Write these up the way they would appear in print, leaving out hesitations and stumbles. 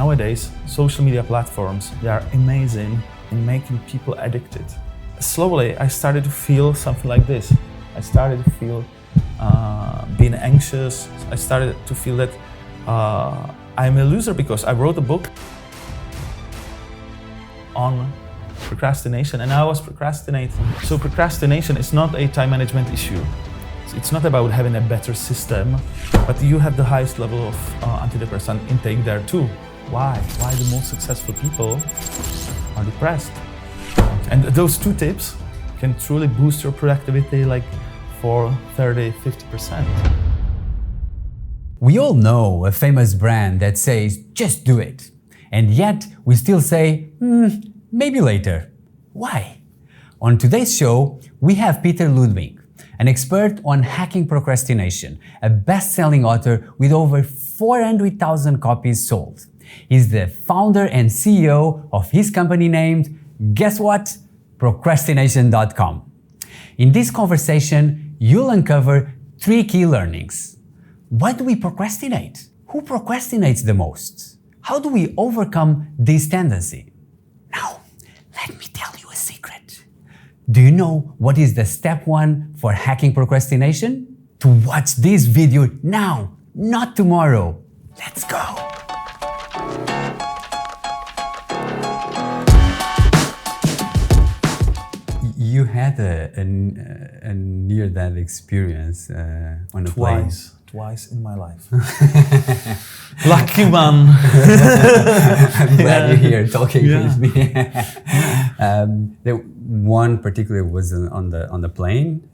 Nowadays, social media platforms, they are amazing in making people addicted. Slowly, I started to feel something like this. I started to feel being anxious. I started to feel that I'm a loser because I wrote a book on procrastination and I was procrastinating. So procrastination is not a time management issue. It's not about having a better system, but you have the highest level of antidepressant intake there too. Why? Why the most successful people are depressed? And those two tips can truly boost your productivity like for 30-50%. We all know a famous brand that says, just do it. And yet we still say, maybe later. Why? On today's show, we have Petr Ludwig, an expert on hacking procrastination, a best-selling author with over 400,000 copies sold. He's the founder and CEO of his company named, guess what? Procrastination.com. In this conversation, you'll uncover 3 key learnings. Why do we procrastinate? Who procrastinates the most? How do we overcome this tendency? Now, let me tell you a secret. Do you know what is the step 1 for hacking procrastination? To watch this video now, not tomorrow. Let's go. You had a near-death experience on a plane. Twice in my life. Lucky man. I'm glad you're here talking with me. One particular was on the plane.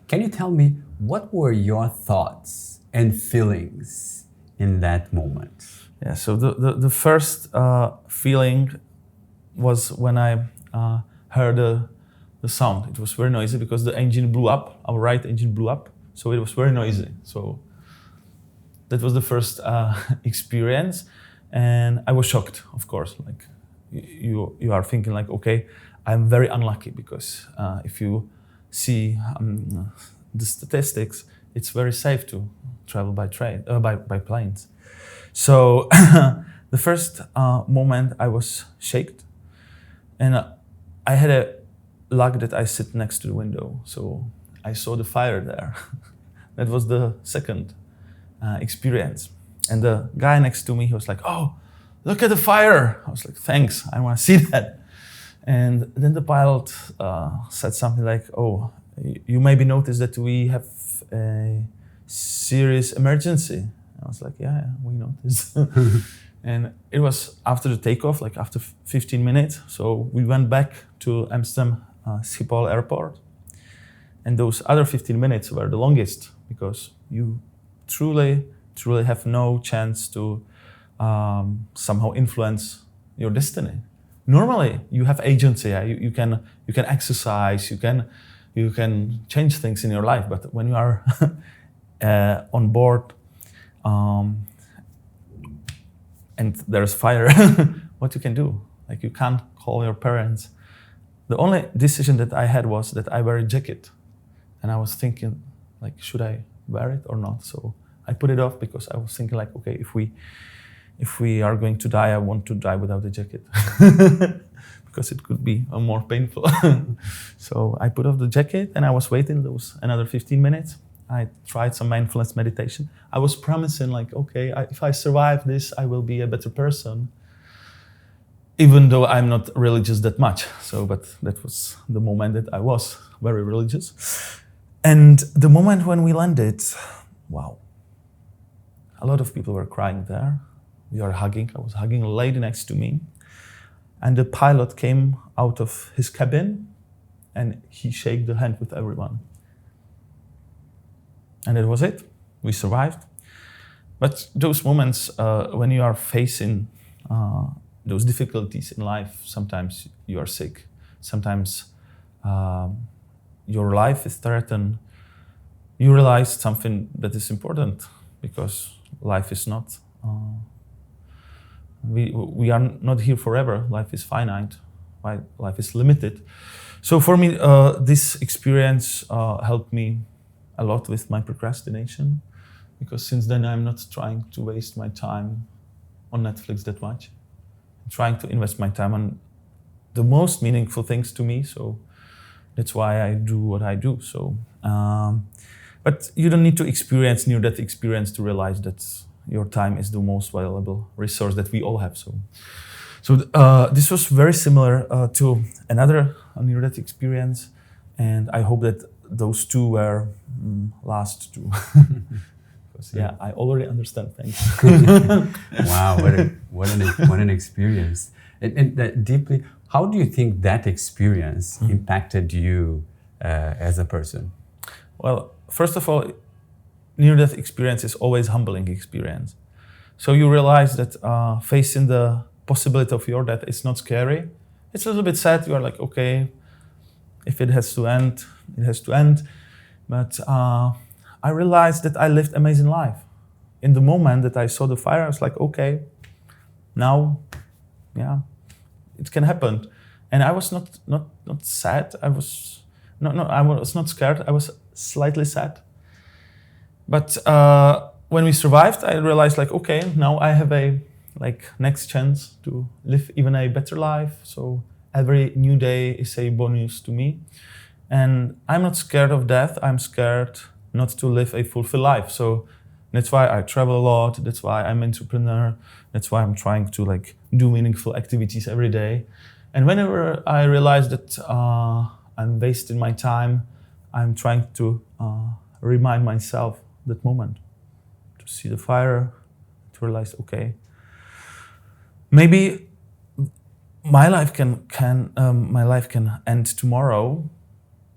Can you tell me what were your thoughts and feelings in that moment? Yeah. So the first feeling was when I heard the sound. It was very noisy because the engine blew up. Our right engine blew up, so it was very noisy. So that was the first experience, and I was shocked, of course. Like you are thinking like, okay, I'm very unlucky because if you see the statistics, it's very safe to travel by train, by planes. So the first moment I was shaken, and I had a luck that I sit next to the window, so I saw the fire there. That was the second experience. And the guy next to me, he was like, "Oh, look at the fire." I was like, "Thanks, I want to see that." And then the pilot said something like, "Oh, you maybe noticed that we have a serious emergency." I was like, "Yeah, we noticed." And it was after the takeoff, like after 15 minutes. So we went back to Amsterdam Schiphol airport. And those other 15 minutes were the longest because you truly have no chance to somehow influence your destiny. Normally, you have agency. You can exercise. You can change things in your life. But when you are on board and there's fire, what you can do? Like you can't call your parents. The only decision that I had was that I wear a jacket, and I was thinking, like, should I wear it or not? So I put it off because I was thinking, like, okay, if we are going to die, I want to die without a jacket because it could be more painful. So I put off the jacket and I was waiting those another 15 minutes. I tried some mindfulness meditation. I was promising, like, okay, if I survive this, I will be a better person. Even though I'm not religious that much. But that was the moment that I was very religious. And the moment when we landed, wow. A lot of people were crying there. We were hugging. I was hugging a lady next to me. And the pilot came out of his cabin and he shook the hand with everyone. And that was it. We survived. But those moments when you are facing those difficulties in life, sometimes you are sick, sometimes your life is threatened. You realize something that is important because life is not, we are not here forever. Life is finite, life is limited. So for me, this experience helped me a lot with my procrastination because since then I'm not trying to waste my time on Netflix that much. I'm trying to invest my time on the most meaningful things to me. So that's why I do what I do. So, but you don't need to experience near-death experience to realize that your time is the most valuable resource that we all have. So this was very similar to another near-death experience, and I hope that those two were last two. Yeah, I already understand things. Wow, what an experience! And that deeply, how do you think that experience impacted you as a person? Well, first of all, near-death experience is always humbling experience. So you realize that facing the possibility of your death is not scary. It's a little bit sad. You are like, okay, if it has to end, it has to end. But I realized that I lived amazing life. In the moment that I saw the fire, I was like, okay, now, yeah, it can happen. And I was not sad. I was not scared. I was slightly sad. But when we survived, I realized like, okay, now I have a next chance to live even a better life. So every new day is a bonus to me. And I'm not scared of death. I'm scared not to live a fulfilled life. So that's why I travel a lot. That's why I'm an entrepreneur. That's why I'm trying to do meaningful activities every day. And whenever I realize that I'm wasting my time, I'm trying to remind myself that moment, to see the fire, to realize, okay, maybe my life can end tomorrow,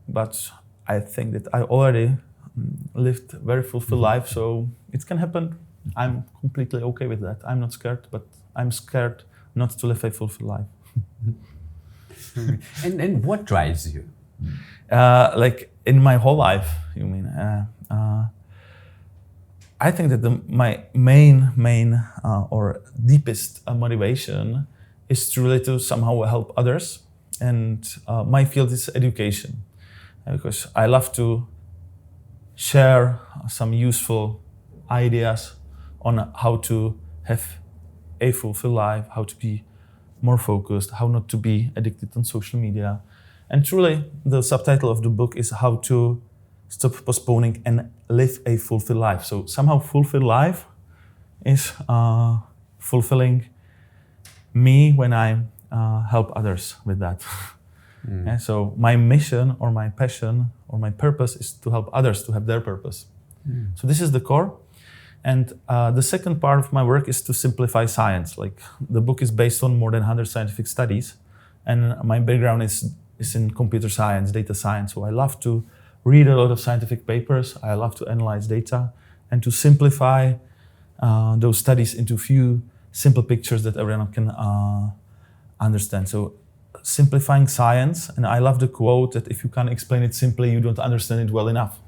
but I think that I already lived a very fulfilled life, so it can happen. I'm completely okay with that. I'm not scared, but I'm scared not to live a fulfilled life. And what drives you? In my whole life, you mean? I think that my main or deepest motivation is truly to somehow help others, and my field is education, because I love to share some useful ideas on how to have a fulfilled life, how to be more focused, how not to be addicted on social media. And truly, the subtitle of the book is How to Stop Postponing and Live a Fulfilled Life. So somehow fulfilled life is fulfilling me when I help others with that. Yeah, so my mission or my passion or my purpose is to help others to have their purpose. So this is the core. And the second part of my work is to simplify science. The book is based on more than 100 scientific studies. And my background is in computer science, data science. So I love to read a lot of scientific papers. I love to analyze data and to simplify those studies into few simple pictures that everyone can understand. So simplifying science, and I love the quote that if you can't explain it simply, you don't understand it well enough.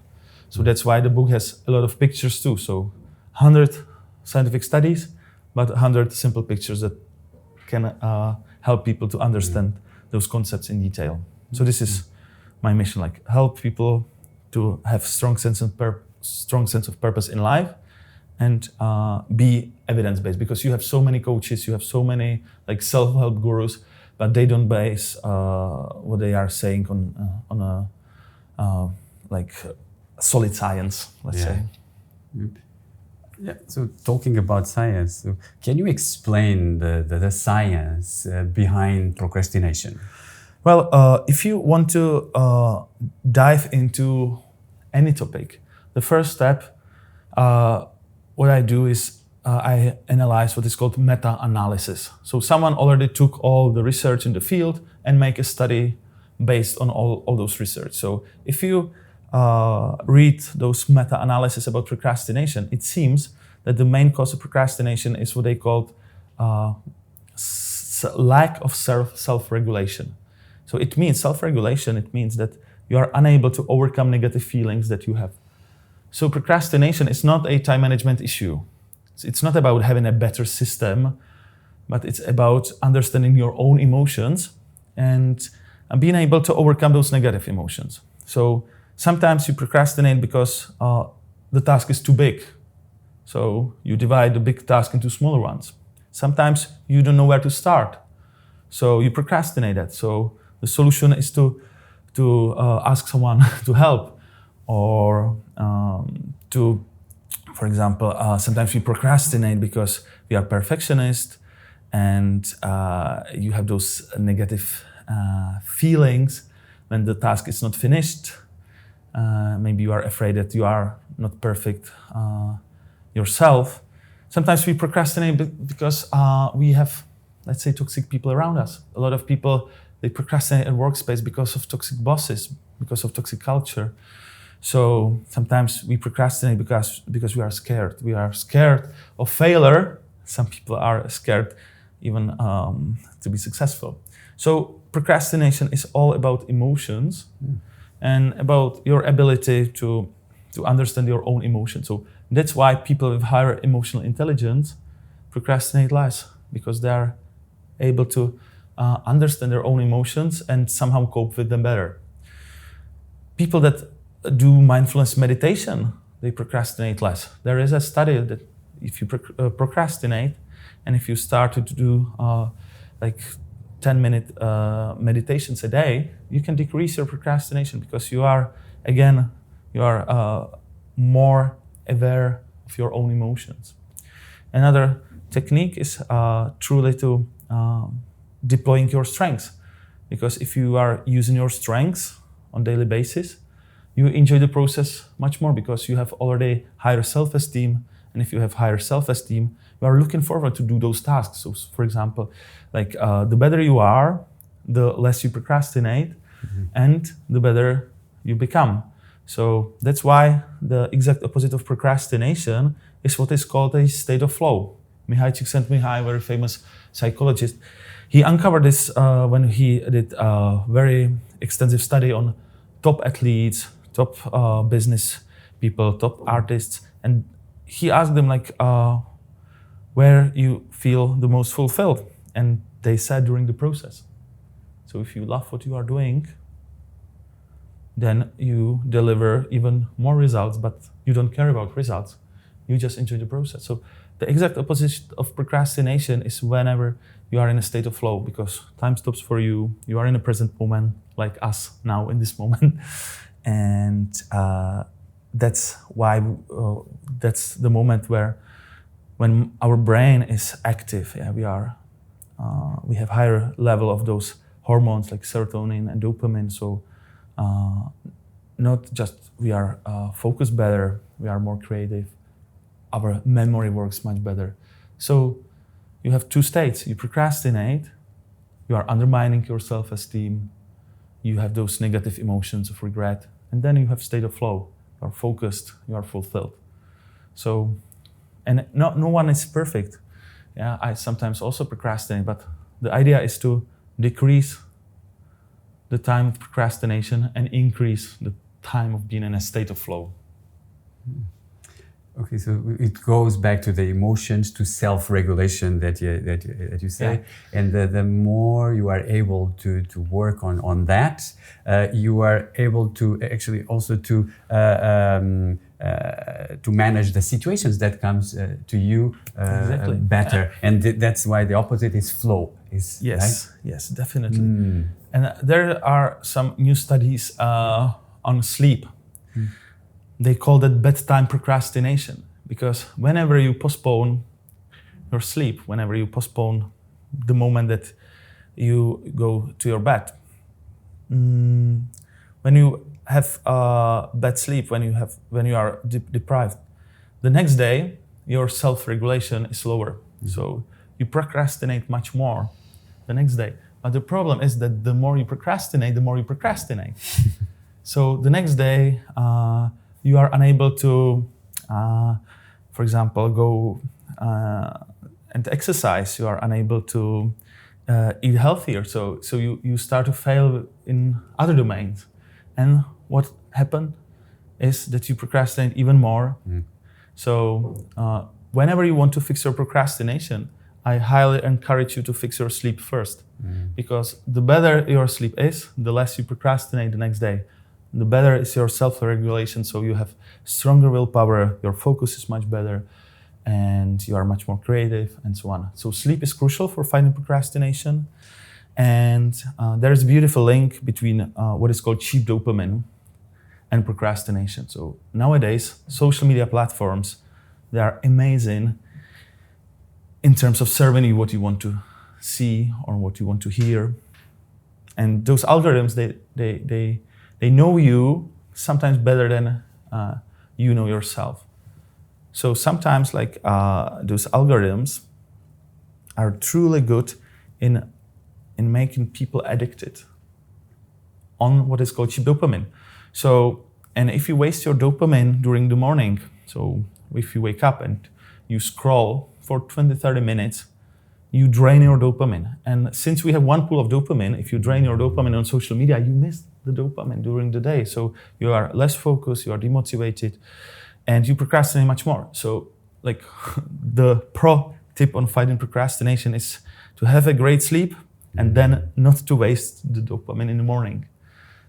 So that's why the book has a lot of pictures too. So 100 scientific studies, but 100 simple pictures that can help people to understand those concepts in detail. So this is my mission, help people to have strong sense of purpose in life, and be evidence-based, because you have so many coaches, you have so many self-help gurus, but they don't base what they are saying on a solid science, let's say. Yeah. So talking about science, so can you explain the science behind procrastination? Well, if you want to dive into any topic, the first step, what I do is I analyze what is called meta-analysis. So someone already took all the research in the field and make a study based on all those research. So if you read those meta-analysis about procrastination, it seems that the main cause of procrastination is what they call lack of self-regulation. So it means self-regulation, it means that you are unable to overcome negative feelings that you have. So procrastination is not a time management issue. It's not about having a better system, but it's about understanding your own emotions and being able to overcome those negative emotions. So sometimes you procrastinate because the task is too big. So you divide the big task into smaller ones. Sometimes you don't know where to start, so you procrastinate that. So the solution is to ask someone to help, or for example, sometimes we procrastinate because we are perfectionists, and you have those negative feelings when the task is not finished. Maybe you are afraid that you are not perfect yourself. Sometimes we procrastinate because we have, let's say, toxic people around us. A lot of people, they procrastinate at workspace because of toxic bosses, because of toxic culture. So sometimes we procrastinate because we are scared. We are scared of failure. Some people are scared even to be successful. So procrastination is all about emotions and about your ability to understand your own emotions. So that's why people with higher emotional intelligence procrastinate less, because they are able to understand their own emotions and somehow cope with them better. People that do mindfulness meditation, they procrastinate less. There is a study that if you procrastinate and if you start to do like 10-minute meditations a day, you can decrease your procrastination because you are more aware of your own emotions. Another technique is truly to deploying your strengths, because if you are using your strengths on daily basis, you enjoy the process much more because you have already higher self-esteem, and if you have higher self-esteem, you are looking forward to do those tasks. So, for example, like the better you are, the less you procrastinate, and the better you become. So that's why the exact opposite of procrastination is what is called a state of flow. Mihai Csikszentmihalyi, very famous psychologist, he uncovered this when he did a very extensive study on top athletes, top business people, top artists, and he asked them like, where you feel the most fulfilled, and they said during the process. So if you love what you are doing, then you deliver even more results, but you don't care about results. You just enjoy the process. So the exact opposite of procrastination is whenever you are in a state of flow, because time stops for you. You are in a present moment, like us now in this moment. And that's why, that's the moment when our brain is active. Yeah, we have higher level of those hormones like serotonin and dopamine. So not just we are focused better, we are more creative, our memory works much better. So you have two states. You procrastinate, you are undermining your self-esteem, you have those negative emotions of regret, and then you have state of flow. You are focused, you are fulfilled. So, and no one is perfect. Yeah, I sometimes also procrastinate, but the idea is to decrease the time of procrastination and increase the time of being in a state of flow. Okay, so it goes back to the emotions, to self-regulation that you say, yeah. And the more you are able to work on that, you are able to actually also to manage the situations that comes to you exactly. better, and that's why the opposite is flow. Yes, right? Yes, definitely. And there are some new studies on sleep. They call that bedtime procrastination, because whenever you postpone your sleep, whenever you postpone the moment that you go to your bed, when you have bad sleep, when you are deprived, the next day your self-regulation is lower. So you procrastinate much more the next day. But the problem is that the more you procrastinate, the more you procrastinate. So the next day, you are unable to, for example, go and exercise. You are unable to eat healthier. So you start to fail in other domains. And what happened is that you procrastinate even more. So whenever you want to fix your procrastination, I highly encourage you to fix your sleep first. Because the better your sleep is, the less you procrastinate the next day. The better is your self-regulation, so you have stronger willpower, your focus is much better, and you are much more creative, and so on. So sleep is crucial for fighting procrastination. And there is a beautiful link between what is called cheap dopamine and procrastination. So nowadays, social media platforms, they are amazing in terms of serving you what you want to see or what you want to hear. And those algorithms, they know you sometimes better than you know yourself. So sometimes like those algorithms are truly good in making people addicted on what is called cheap dopamine. So, and if you waste your dopamine during the morning, so if you wake up and you scroll for 20, 30 minutes, you drain your dopamine. And since we have one pool of dopamine, if you drain your dopamine on social media, you miss the dopamine during the day. So you are less focused, you are demotivated, and you procrastinate much more. So like the pro tip on fighting procrastination is to have a great sleep and then not to waste the dopamine in the morning.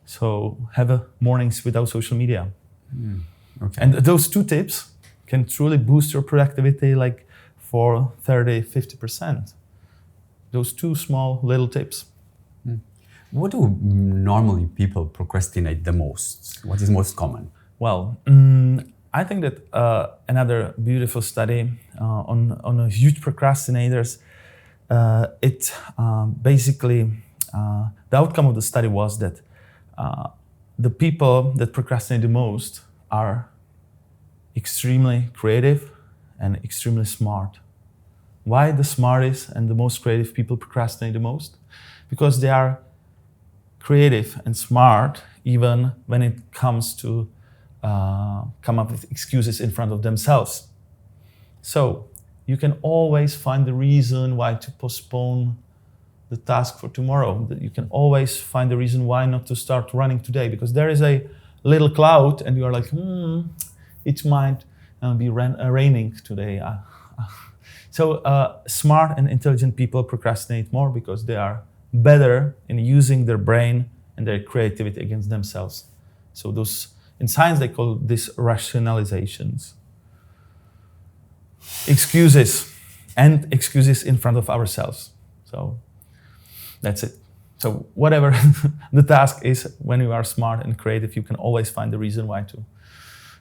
So have a mornings without social media. Okay. And those two tips can truly boost your productivity like for 30, 50%. Those two small little tips. What do normally people procrastinate the most? What is most common? Well, I think that another beautiful study on a huge procrastinators, basically, the outcome of the study was that the people that procrastinate the most are extremely creative and extremely smart. Why the smartest and the most creative people procrastinate the most? Because they are creative and smart even when it comes to come up with excuses in front of themselves. So you can always find the reason why to postpone the task for tomorrow. You can always find the reason why not to start running today, because there is a little cloud and you are like, it might be raining today. So smart and intelligent people procrastinate more because they are better in using their brain and their creativity against themselves. So those, in science, they call this rationalizations. Excuses in front of ourselves. So that's it. So whatever the task is, when you are smart and creative, you can always find the reason why to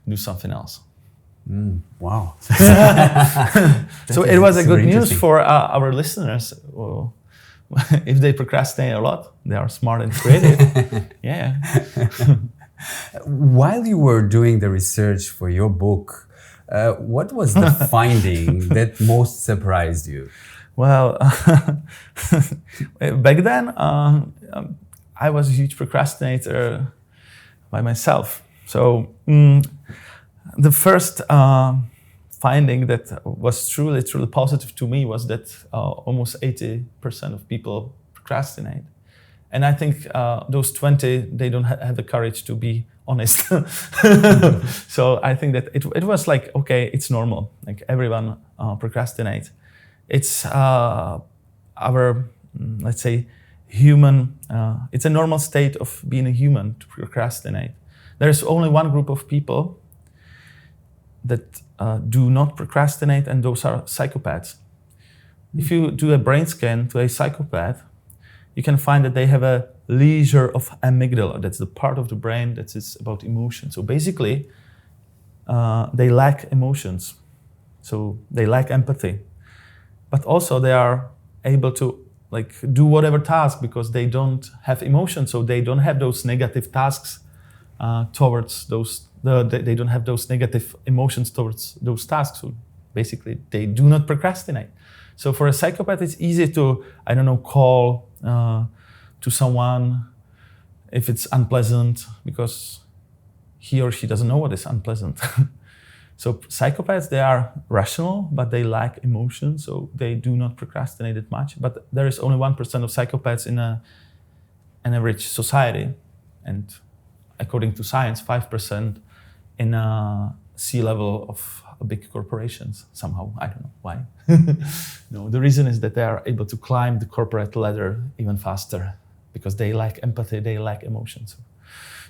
do something else. Wow. So it was a good news for our listeners. Well, if they procrastinate a lot, they are smart and creative. Yeah. While you were doing the research for your book, what was the finding that most surprised you? Well, back then, I was a huge procrastinator by myself. So the first finding that was truly positive to me was that almost 80% of people procrastinate. And I think those 20, they don't have the courage to be honest. So I think that it was like, okay, it's normal. Like everyone procrastinates. It's our, let's say, human, it's a normal state of being a human to procrastinate. There's only one group of people that do not procrastinate, and those are psychopaths. If you do a brain scan to a psychopath, you can find that they have a leisure of amygdala. That's the part of the brain that is about emotion. So basically, they lack emotions. So they lack empathy. But also they are able to like do whatever task because they don't have emotions. So they don't have those negative tasks towards those. They don't have those negative emotions towards those tasks. So basically, they do not procrastinate. So for a psychopath, it's easy to, I don't know, call to someone if it's unpleasant because he or she doesn't know what is unpleasant. So psychopaths, they are rational, but they lack emotion, so they do not procrastinate it much. But there is only 1% of psychopaths in an average society, and according to science, 5% in a C-level of big corporations. Somehow, I don't know why. No, the reason is that they are able to climb the corporate ladder even faster because they lack empathy, they lack emotions.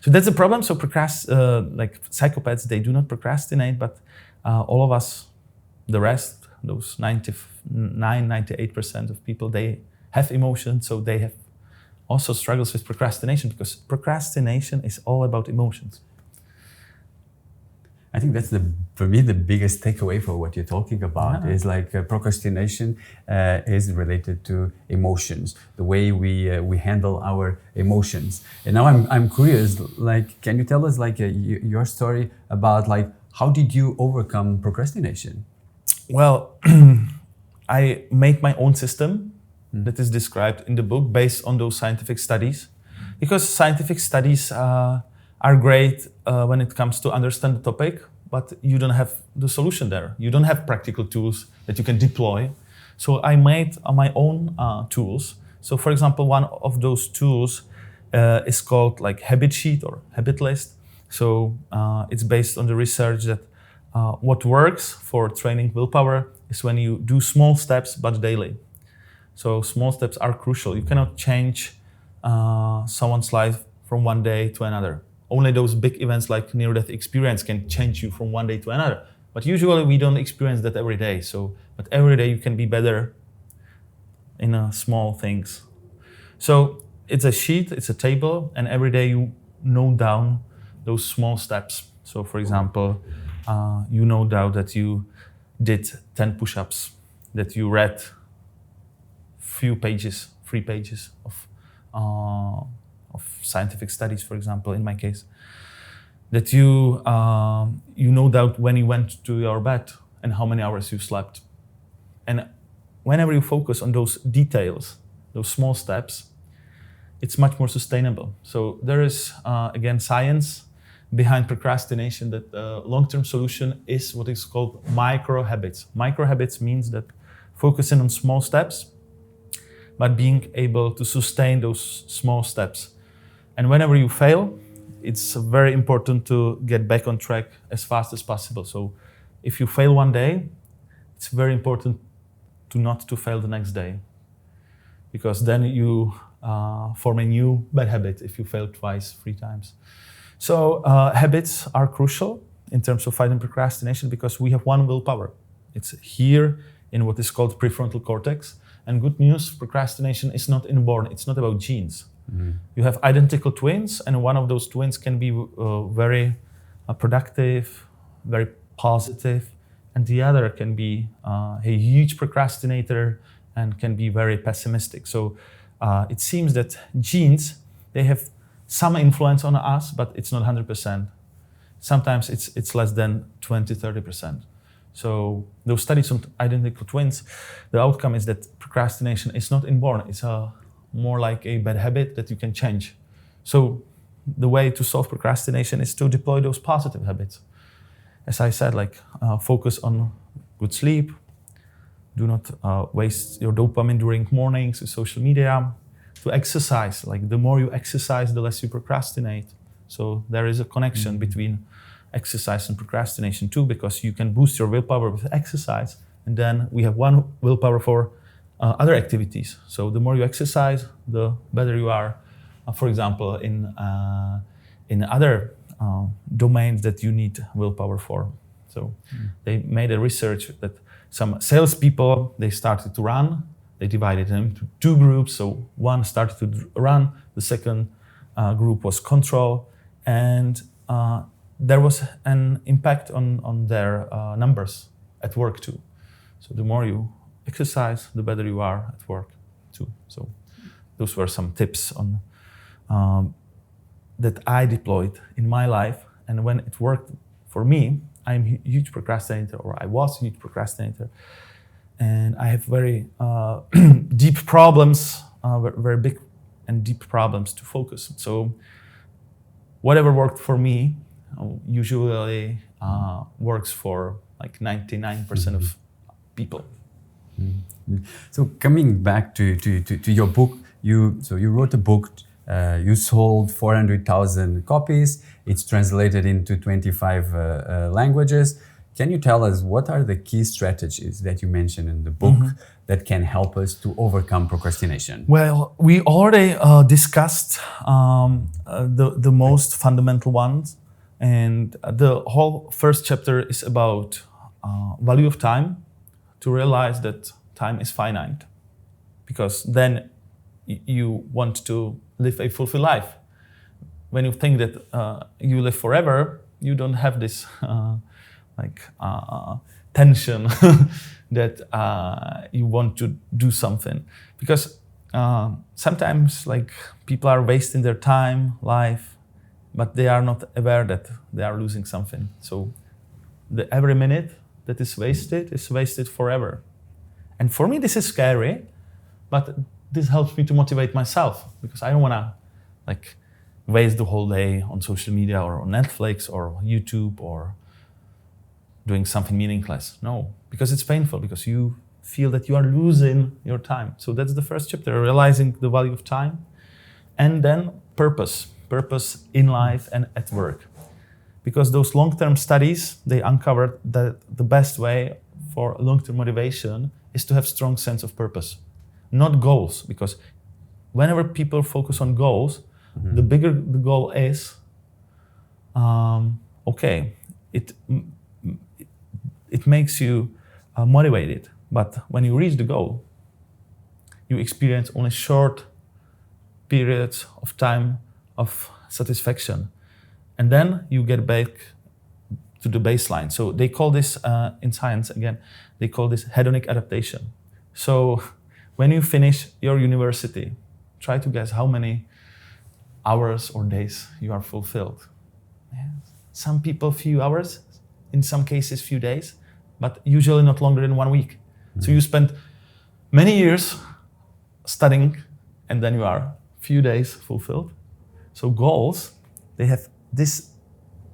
So that's the problem. So like psychopaths, they do not procrastinate, but all of us the rest, those 98% of people, they have emotions, so they have also struggles with procrastination, because procrastination is all about emotions. I think that's for me the biggest takeaway for what you're talking about is like procrastination is related to emotions, the way we handle our emotions. And now I'm curious, like, can you tell us like your story about like how did you overcome procrastination? Well, I made my own system that is described in the book based on those scientific studies, because scientific studies are great when it comes to understand the topic, but you don't have the solution there. You don't have practical tools that you can deploy. So I made my own tools. So for example, one of those tools is called like habit sheet or habit list. So it's based on the research that what works for training willpower is when you do small steps but daily. So small steps are crucial. You cannot change someone's life from one day to another. Only those big events like near-death experience can change you from one day to another. But usually we don't experience that every day. But every day you can be better in small things. So it's a sheet, it's a table, and every day you note down those small steps. So for example, you note down that you did 10 push-ups, that you read few pages, 3 pages of scientific studies, for example, in my case, that you know that when you went to your bed and how many hours you slept. And whenever you focus on those details, those small steps, it's much more sustainable. So there is, again, science behind procrastination, that the long-term solution is what is called micro habits. Micro habits means that focusing on small steps, but being able to sustain those small steps. And whenever you fail, it's very important to get back on track as fast as possible. So if you fail one day, it's very important to not to fail the next day, because then you form a new bad habit if you fail twice, 3 times. So habits are crucial in terms of fighting procrastination, because we have one willpower. It's here in what is called prefrontal cortex. And good news, procrastination is not inborn. It's not about genes. Mm-hmm. You have identical twins, and one of those twins can be very productive, very positive, and the other can be a huge procrastinator and can be very pessimistic. So it seems that genes, they have some influence on us, but it's not 100%. Sometimes it's less than 20-30%. So those studies on identical twins, the outcome is that procrastination is not inborn. It's more like a bad habit that you can change. So the way to solve procrastination is to deploy those positive habits. As I said, like focus on good sleep. Do not waste your dopamine during mornings with social media. To exercise, like the more you exercise, the less you procrastinate. So there is a connection between exercise and procrastination too, because you can boost your willpower with exercise, and then we have one willpower for other activities. So the more you exercise, the better you are. For example, in other domains that you need willpower for. So they made a research that some salespeople, they started to run. They divided them into 2 groups. So one started to run, the second group was control, and there was an impact on their numbers at work too. So the more you exercise, the better you are at work too. So those were some tips on that I deployed in my life, and when it worked for me, I'm a huge procrastinator, or I was a huge procrastinator, and I have very deep problems, very big and deep problems to focus. So whatever worked for me usually works for like 99% of people. So coming back to your book, you wrote a book, you sold 400,000 copies, it's translated into 25 languages. Can you tell us what are the key strategies that you mentioned in the book that can help us to overcome procrastination? Well, we already discussed the most fundamental ones, and the whole first chapter is about value of time, to realize that time is finite, because then you want to live a fulfilled life. When you think that you live forever, you don't have this tension that you want to do something, because sometimes people are wasting their time, life, but they are not aware that they are losing something. So every minute that is wasted forever. And for me, this is scary, but this helps me to motivate myself, because I don't want to waste the whole day on social media or on Netflix or YouTube or doing something meaningless. No, because it's painful, because you feel that you are losing your time. So that's the first chapter, realizing the value of time. And then purpose in life and at work. Because those long-term studies, they uncovered that the best way for long-term motivation is to have strong sense of purpose, not goals. Because whenever people focus on goals, the bigger the goal is, it makes you motivated. But when you reach the goal, you experience only short periods of time of satisfaction. And then you get back to the baseline. So they call this, in science again, they call this hedonic adaptation. So when you finish your university, try to guess how many hours or days you are fulfilled. Some people few hours, in some cases few days, but usually not longer than 1 week. So you spend many years studying, and then you are few days fulfilled. So goals, they have this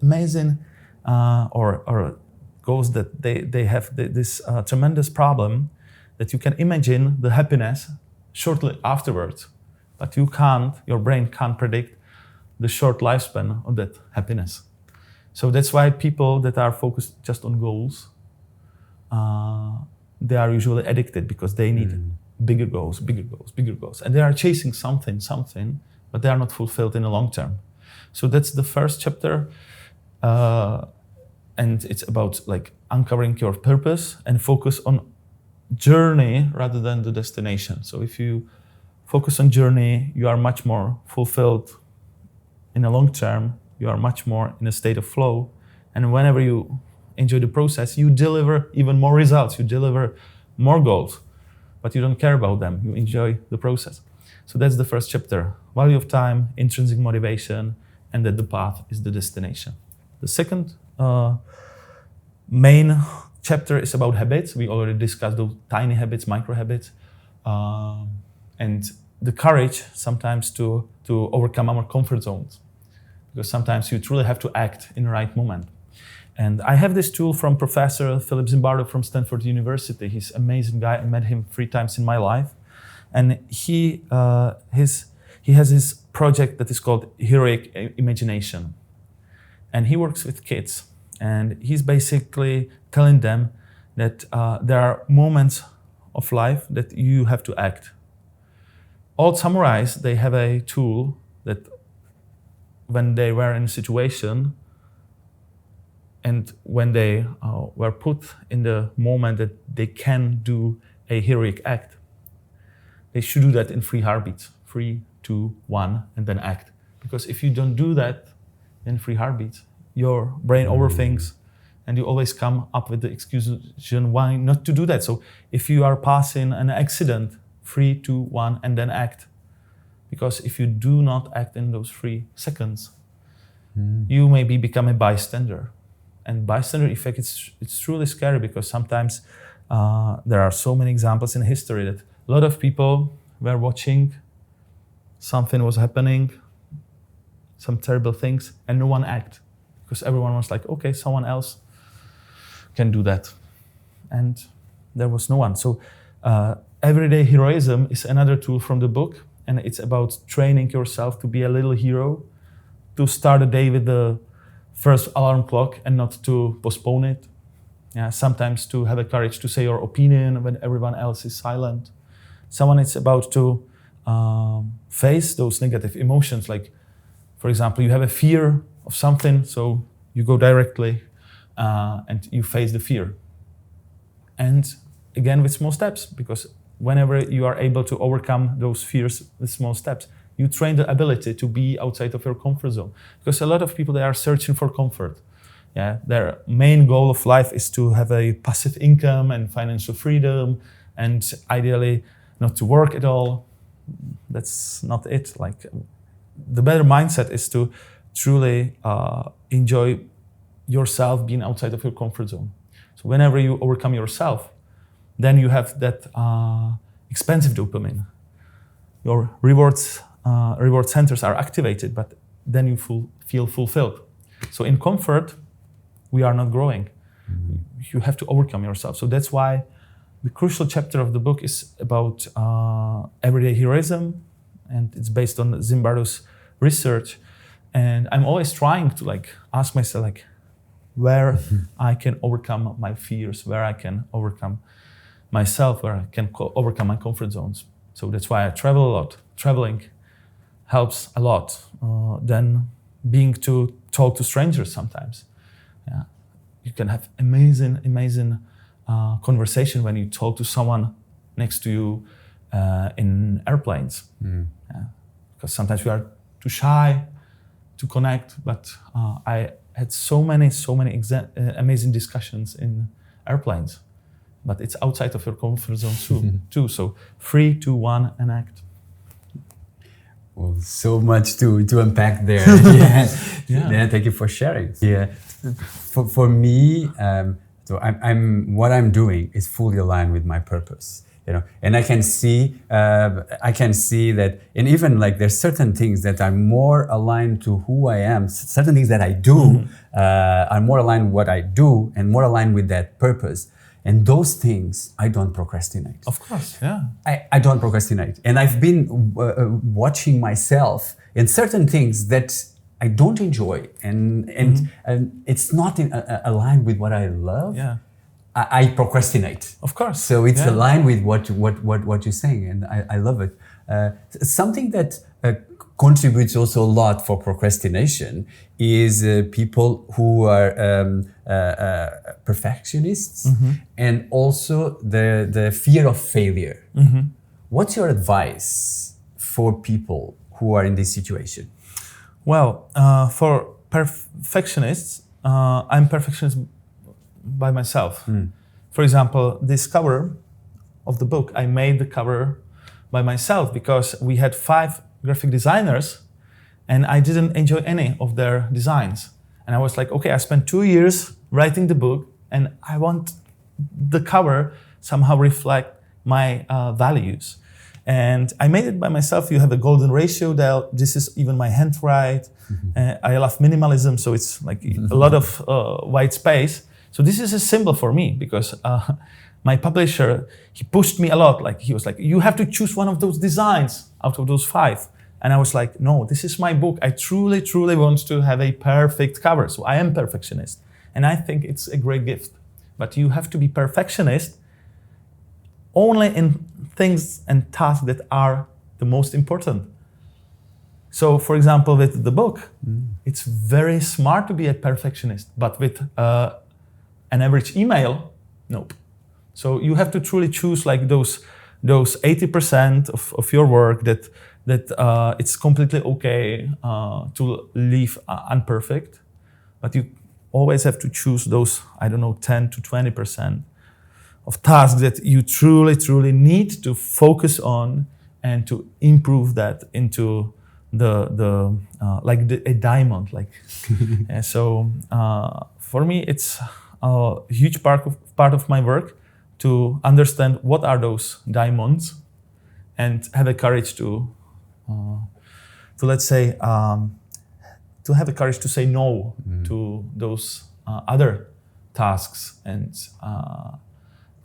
amazing, or goals that they have this tremendous problem that you can imagine the happiness shortly afterwards, but your brain can't predict the short lifespan of that happiness. So that's why people that are focused just on goals, they are usually addicted, because they need bigger goals. And they are chasing something, but they are not fulfilled in the long term. So that's the first chapter. And it's about uncovering your purpose and focus on journey rather than the destination. So if you focus on journey, you are much more fulfilled in the long term. You are much more in a state of flow. And whenever you enjoy the process, you deliver even more results. You deliver more goals, but you don't care about them. You enjoy the process. So that's the first chapter. Value of time, intrinsic motivation, and that the path is the destination. The second main chapter is about habits. We already discussed those tiny habits, micro habits, and the courage sometimes to overcome our comfort zones, because sometimes you truly have to act in the right moment. And I have this tool from Professor Philip Zimbardo from Stanford University. He's an amazing guy. I met him 3 times in my life. And he has his project that is called Heroic Imagination. And he works with kids. And he's basically telling them that there are moments of life that you have to act. All Samurais, they have a tool that when they were in a situation and when they were put in the moment that they can do a heroic act, they should do that in 3 heartbeats. 3, 2, 1, and then act. Because if you don't do that in 3 heartbeats, your brain overthinks, and you always come up with the excuse why not to do that. So if you are passing an accident, 3, 2, 1, and then act. Because if you do not act in those 3 seconds, you maybe become a bystander. And bystander effect, it's truly scary, because sometimes there are so many examples in history that a lot of people were watching, something was happening, some terrible things, and no one acted. Because everyone was like, okay, someone else can do that. And there was no one. So everyday heroism is another tool from the book, and it's about training yourself to be a little hero, to start a day with the first alarm clock and not to postpone it. Yeah, sometimes to have the courage to say your opinion when everyone else is silent. Someone is about to face those negative emotions. Like, for example, you have a fear of something, so you go directly and you face the fear. and again with small steps, because whenever you are able to overcome those fears with small steps, you train the ability to be outside of your comfort zone. Because a lot of people, they are searching for comfort. Yeah, their main goal of life is to have a passive income and financial freedom, and ideally not to work at all. That's not it. Like, the better mindset is to truly enjoy yourself being outside of your comfort zone. So whenever you overcome yourself, then you have that expensive dopamine. Your reward centers are activated, but then you feel fulfilled. So in comfort, we are not growing. Mm-hmm. You have to overcome yourself. So that's why the crucial chapter of the book is about everyday heroism, and it's based on Zimbardo's research. And I'm always trying to ask myself where I can overcome my fears, where I can overcome myself, where I can overcome my comfort zones. So that's why I travel a lot. Traveling helps a lot than being to talk to strangers sometimes. Yeah. You can have amazing conversation when you talk to someone next to you in airplanes. Mm. Yeah. Because sometimes we are too shy to connect, but I had so many amazing discussions in airplanes. But it's outside of your comfort zone too. So 3, 2, 1, and act. Well, so much to unpack there. Yeah, thank you for sharing. Yeah, for me, so what I'm doing is fully aligned with my purpose. And I can see that, and even there's certain things that are more aligned to who I am. Certain things that I do are more aligned with what I do and more aligned with that purpose. And those things, I don't procrastinate. Of course, yeah. I don't procrastinate. And I've been watching myself in certain things that I don't enjoy, and it's not aligned with what I love. Yeah. I procrastinate. Of course. So it's aligned with what you're saying, and I love it. Something that contributes also a lot for procrastination is people who are perfectionists, and also the fear of failure. Mm-hmm. What's your advice for people who are in this situation? Well, for perfectionists, I'm perfectionist by myself. For example, this cover of the book, I made the cover by myself because we had 5 graphic designers and I didn't enjoy any of their designs. And I was like, okay, I spent 2 years writing the book and I want the cover somehow reflect my values. And I made it by myself. You have a golden ratio that this is even my handwrite. I love minimalism, so it's a lot of white space. So this is a symbol for me because my publisher, he pushed me a lot. He was like, you have to choose one of those designs out of those 5. And I was like, no, this is my book. I truly, truly want to have a perfect cover. So I am perfectionist. And I think it's a great gift. But you have to be perfectionist only in things and tasks that are the most important. So, for example, with the book, it's very smart to be a perfectionist. But with an average email, nope. So you have to truly choose those 80% of your work that it's completely okay to leave unperfect, but you always have to choose those 10 to 20% of tasks that you truly need to focus on and to improve that into a diamond. And so for me, it's a huge part of my work to understand what are those diamonds and have the courage to let's say, to have the courage to say no to those other tasks and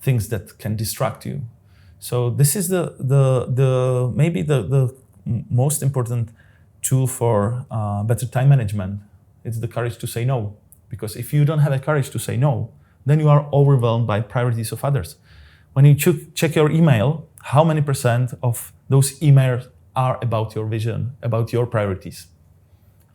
things that can distract you. So this is maybe the most important tool for better time management. It's the courage to say no. Because if you don't have the courage to say no, then you are overwhelmed by priorities of others. When you check your email, how many % of those emails are about your vision, about your priorities?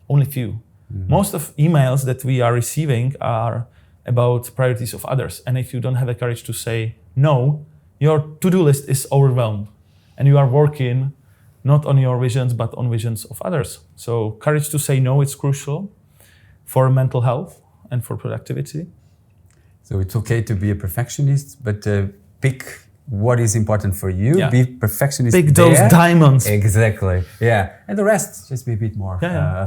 Only few. Most of emails that we are receiving are about priorities of others. And if you don't have the courage to say no, your to-do list is overwhelmed and you are working not on your visions, but on visions of others. So courage to say no is crucial for mental health and for productivity. So it's okay to be a perfectionist, but pick what is important for you. Yeah. Be perfectionist. Pick those diamonds. Exactly. Yeah. And the rest, just be a bit more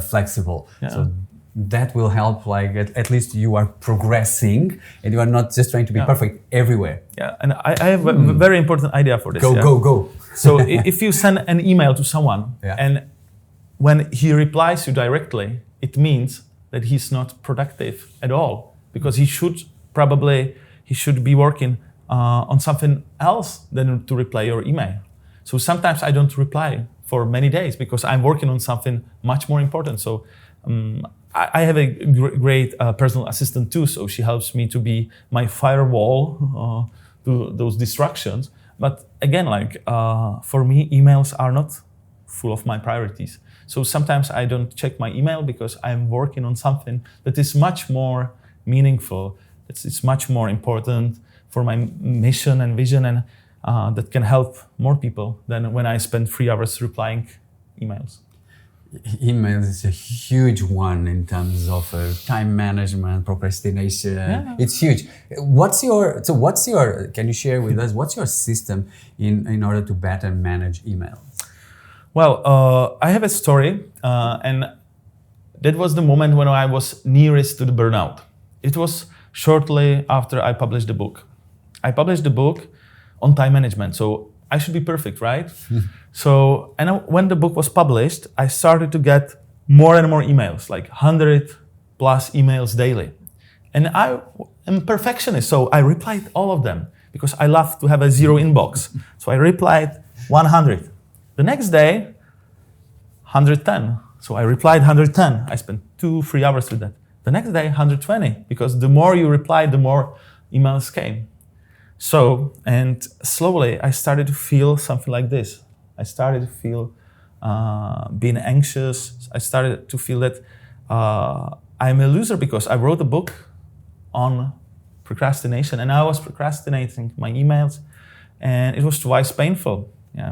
flexible. Yeah. So that will help, like at least you are progressing and you are not just trying to be perfect everywhere. Yeah, and I have a very important idea for this. Go. So if you send an email to someone and when he replies you directly, it means that he's not productive at all, because he should be working on something else than to reply your email. So sometimes I don't reply for many days because I'm working on something much more important. So I have a great personal assistant too, so she helps me to be my firewall to those distractions. But again, for me, emails are not full of my priorities. So sometimes I don't check my email because I'm working on something that is much more meaningful. It's much more important for my mission and vision, and that can help more people than when I spend 3 hours replying emails. Email is a huge one in terms of time management, procrastination. Yeah. It's huge. Can you share with us, what's your system in order to better manage email? Well, I have a story, and that was the moment when I was nearest to the burnout. It was shortly after I published the book. I published the book on time management, so I should be perfect, right? So, and when the book was published, I started to get more and more emails, like 100 plus emails daily. And I am a perfectionist, so I replied all of them because I love to have a zero inbox. So I replied 100. The next day, 110. So I replied 110. I spent 2-3 hours with that. The next day, 120, because the more you replied, the more emails came. So, and slowly I started to feel something like this. I started to feel being anxious. I started to feel that I'm a loser because I wrote a book on procrastination and I was procrastinating my emails, and it was twice painful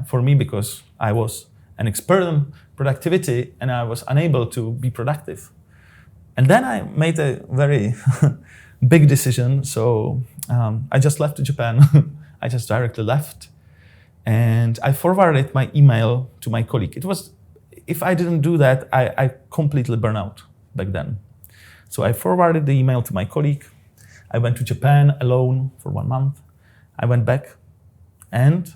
for me because I was an expert in productivity and I was unable to be productive. And then I made a very big decision. So I just left to Japan. I just directly left. And I forwarded my email to my colleague. If I didn't do that, I completely burned out back then. So I forwarded the email to my colleague. I went to Japan alone for 1 month. I went back and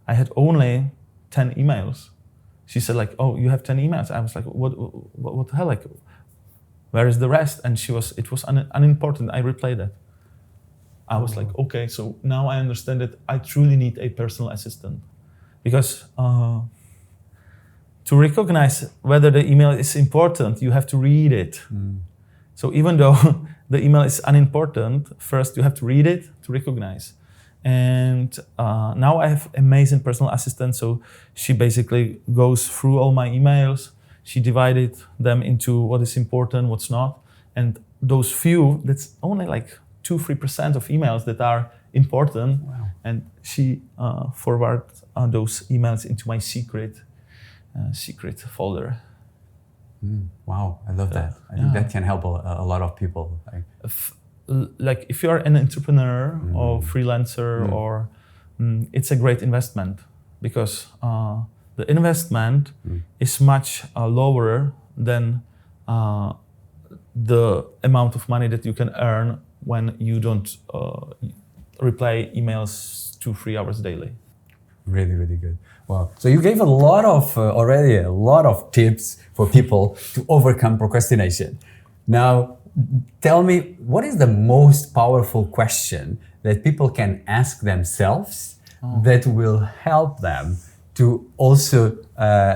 I had only 10 emails. She said oh, you have 10 emails. I was like, what the hell? Where is the rest? And it was unimportant. I replied that. I was like, okay, so now I understand that I truly need a personal assistant. Because to recognize whether the email is important, you have to read it. So even though the email is unimportant, first you have to read it to recognize. And now I have amazing personal assistant. So she basically goes through all my emails. She divided them into what is important, what's not. And those few, that's only 2-3% of emails that are important. Wow. And she forwards those emails into my secret folder. Wow, I love that. I think that can help a lot of people. If you're an entrepreneur or freelancer, or it's a great investment because the investment is much lower than the amount of money that you can earn when you don't reply emails 2-3 hours daily. Really, really good. Wow. So you gave already a lot of tips for people to overcome procrastination. Now, tell me, what is the most powerful question that people can ask themselves that will help them to also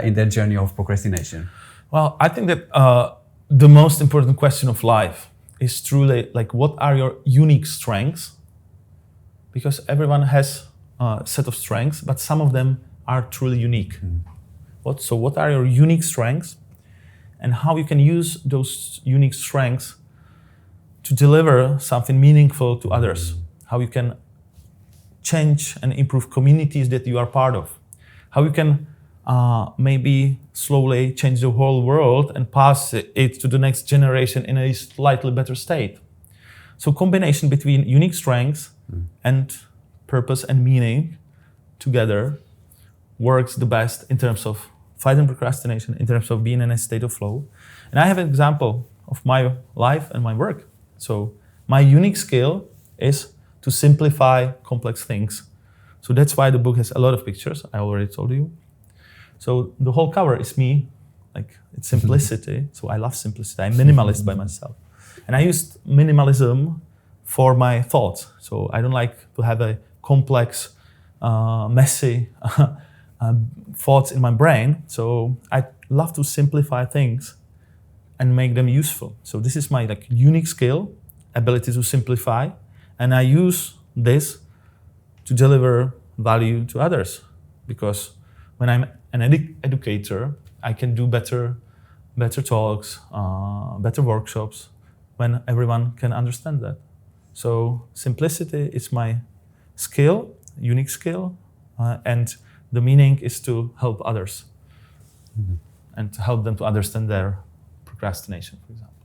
in their journey of procrastination? Well, I think that the most important question of life is truly what are your unique strengths? Because everyone has a set of strengths, but some of them are truly unique. What are your unique strengths, and how you can use those unique strengths to deliver something meaningful to others? How you can change and improve communities that you are part of, how you can maybe slowly change the whole world and pass it to the next generation in a slightly better state. So combination between unique strengths and purpose and meaning together works the best in terms of fighting procrastination, in terms of being in a state of flow. And I have an example of my life and my work. So my unique skill is to simplify complex things. So that's why the book has a lot of pictures, I already told you. So the whole cover is me, like it's simplicity. So I love simplicity. I'm minimalist by myself. And I used minimalism for my thoughts. So I don't like to have a complex, messy thoughts in my brain. So I love to simplify things and make them useful. So this is my like unique skill, ability to simplify. And I use this to deliver value to others. Because when I'm an educator, I can do better talks, better workshops, when everyone can understand that. So simplicity is my skill, unique skill, and the meaning is to help others and to help them to understand their procrastination, for example.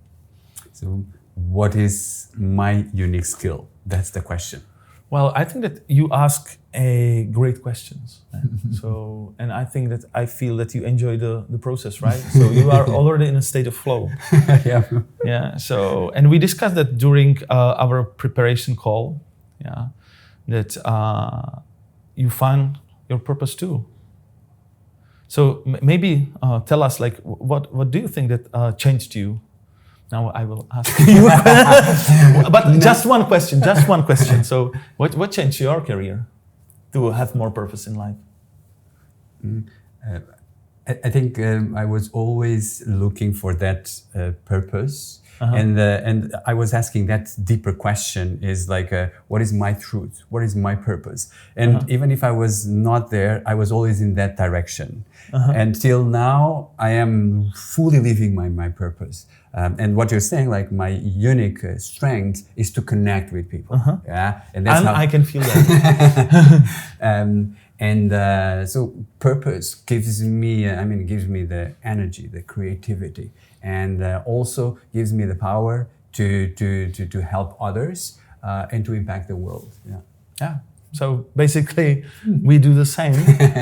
So what is my unique skill? That's the question. Well, I think that you ask great questions. So, and I feel that you enjoy the process, right? So you are already in a state of flow. Yeah. Yeah. So, and we discussed that during our preparation call. Yeah, that you find your purpose too. So maybe tell us, like, what do you think that changed you? Now I will ask you, but just one question. So what changed your career to have more purpose in life? I think I was always looking for that purpose. And I was asking that deeper question is like, what is my truth? What is my purpose? And even if I was not there, I was always in that direction. Until now, I am fully living my purpose. And what you're saying, like my unique strength is to connect with people. Yeah, and that's how I can feel that. So purpose gives me, gives me the energy, the creativity, and also gives me the power to help others and to impact the world. Yeah. Yeah. So basically, we do the same,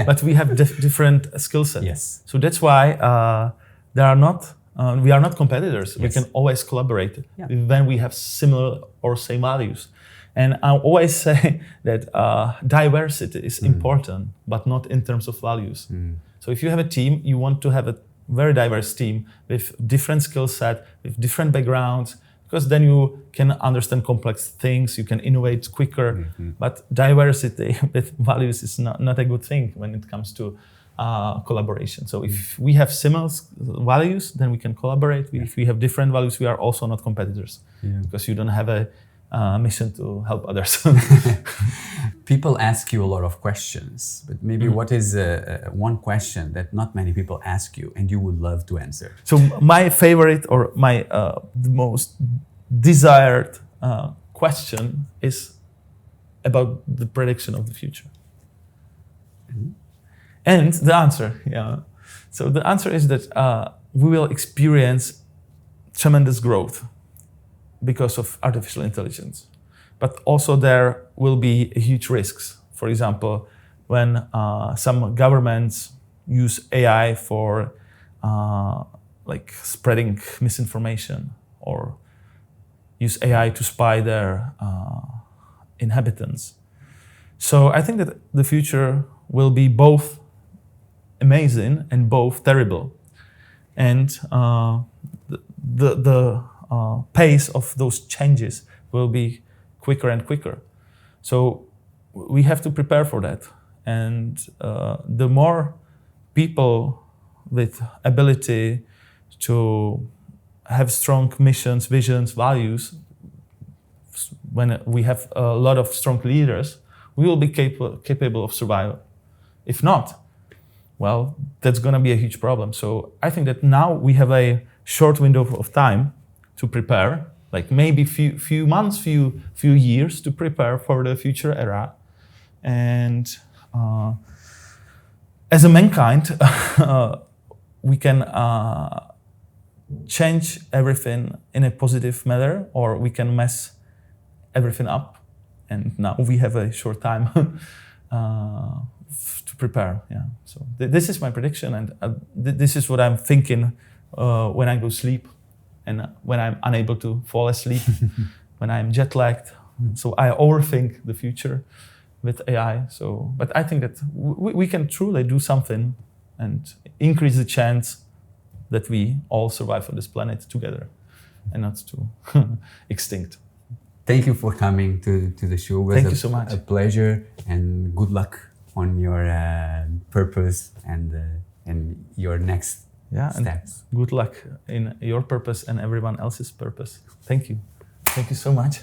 but we have different skill sets. Yes. So that's why we are not competitors. Yes. We can always collaborate when we have similar or same values. And I always say that diversity is important, but not in terms of values. So if you have a team, you want to have a very diverse team with different skill set, with different backgrounds, because then you can understand complex things, you can innovate quicker. But diversity with values is not a good thing when it comes to collaboration. So if we have similar values, then we can collaborate. If we have different values, we are also not competitors, because you don't have a mission to help others. People ask you a lot of questions, but maybe what is one question that not many people ask you and you would love to answer? So my favorite, or my the most desired question is about the prediction of the future. And the answer, So the answer is that we will experience tremendous growth because of artificial intelligence. But also there will be huge risks. For example, when some governments use AI for like spreading misinformation, or use AI to spy their inhabitants. So I think that the future will be both amazing and both terrible. And the pace of those changes will be quicker and quicker. So we have to prepare for that. And the more people with ability to have strong missions, visions, values, when we have a lot of strong leaders, we will be capable of survival. If not, well, that's going to be a huge problem. So I think that now we have a short window of time to prepare, like maybe few months, few years to prepare for the future era. And as a mankind, we can change everything in a positive manner, or we can mess everything up. And now we have a short time to prepare. Yeah. So this is my prediction, and this is what I'm thinking when I go sleep, and when I'm unable to fall asleep, when I'm jet lagged. So I overthink the future with AI. So, but I think that we can truly do something and increase the chance that we all survive on this planet together and not to extinct. Thank you for coming to the show. It was Thank you so much. A pleasure, and good luck on your purpose and your next steps. And good luck in your purpose and everyone else's purpose. Thank you. Thank you so much.